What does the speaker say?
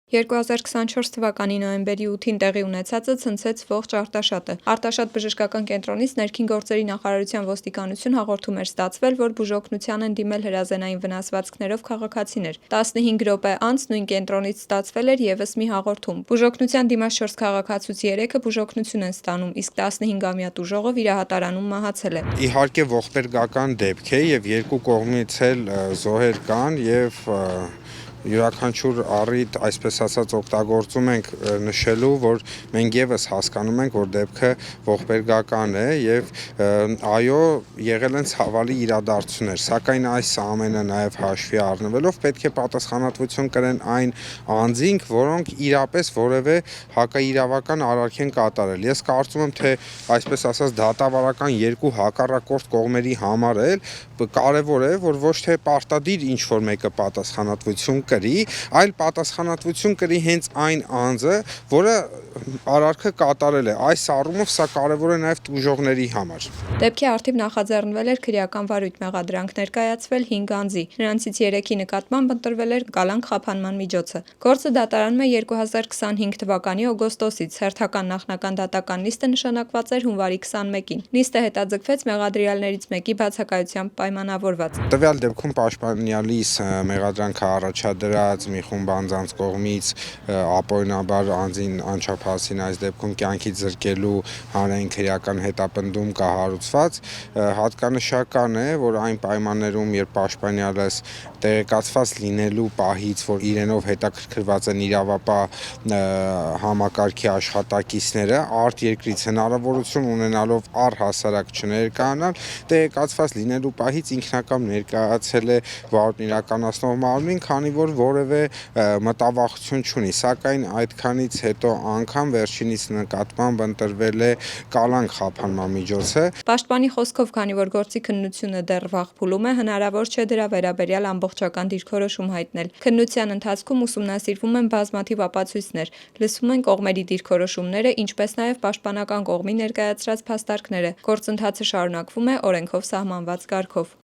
2024 թվականի նոյեմբերի 8-ին տեղի ունեցածը ցնցեց ողջ Արտաշատը։ Արտաշատ բժշկական կենտրոնից ներքին գործերի նախարարության ոստիկանություն հաղորդում էր ստացվել, որ բուժօգնության են դիմել հրազենային վնասվածքներով քաղաքացիներ։ 15 րոպե անց նույն կենտրոնից ստացվել էր ևս մի հաղորդում։ Բուժօգնության դիմաց 4 քաղաքացուց 3-ը բուժօգնություն են ստանում, իսկ 15-ամյա տուժողը վիրահատարանում մահացել է։ Իհարկե ողբերգական դեպք է եւ երկու կողմից էլ զոհեր կան եւ յուրաքանչյուր առիթ, այսպես ասած, օգտագործում ենք նշելու, որ մենք եւս հասկանում ենք, որ դեպքը ողբերգական է եւ այո, եղել են ցավալի իրադարձություններ, սակայն այս ամենը նաեւ հաշվի առնվելով պետք է պատասխանատվություն կրեն այն անձինք, որոնք իրապես որևէ հակաիրավական արարք են կատարել։ Ես կարծում եմ, թե այսպես ասած դատավարական երկու հակառակորդ կողմերի համար էլ կարևոր է, որ ոչ թե պարտադիր ինչ որ մեկը պատասխանատվություն կրի, այլ պատասխանատվություն կրի հենց այն անձը, որը արարքը կատարել է։ Այս առումով սա կարևոր է նաև տուժողների համար։ Դեպքի առթիվ նախաձեռնվել էր քրեական վարույթ, մեղադրանք ներկայացվել 5 անձի։ Նրանցից 3-ի նկատմամբ ընտրվել էր կալանք խափանման միջոցը։ Գործը դատարանում է 2025 թվականի օգոստոսից։ Հերթական նախնական դատական նիստը նշանակված էր հունվարի 21-ին։ Նիստը հետաձգվեց մեղադրյալներից մեկի բացակայությամբ պայմանավորված։ Տվյալ դեպքում պաշտպանյալիս մեղադրանքը առաջադրած մի խումբ անձանց կողմից ապօրինաբար անձին անչափահասին այս դեպքում կյանքից զրկելու հանրային քրեական հետապնդում կա հարուցված, հատկանշական է, որ այն պայմաններում, երբ պաշտպանյալս տեղեկացված լինելու պահից, որ իրենով հետաքրքրված են իրավապահ համակարգի աշխատակիցները, արտերկրից հնարավորություն ունենալով առհասարակ չներկայանալ, տեղեկացված լինելու պահից ինքնակամ ներկայացել է վարույթն իրականացնող մարմնին, քանի որ որևէ մտավախություն չունի, սակայն այդքանից հետո անգամ վերջինիս նկատմամբ ընտրվել է կալանք խափանման միջոցը։ Պաշտպանի խոսքով, քանի որ գործի քննությունը դեռ վաղ փուլում է, հնարավոր չէ դրա վերաբերյալ ամբողջական դիրքորոշում հայտնել։ Քննության ընթացքում ուսումնասիրվում են բազմաթիվ ապացույցներ, լսվում են կողմերի դիրքորոշումները, ինչպես նաև պաշտպանական կողմի ներկայացրած փաստարկները։ Գործընթացը շարունակվում է օրենքով սահմանված կարգով։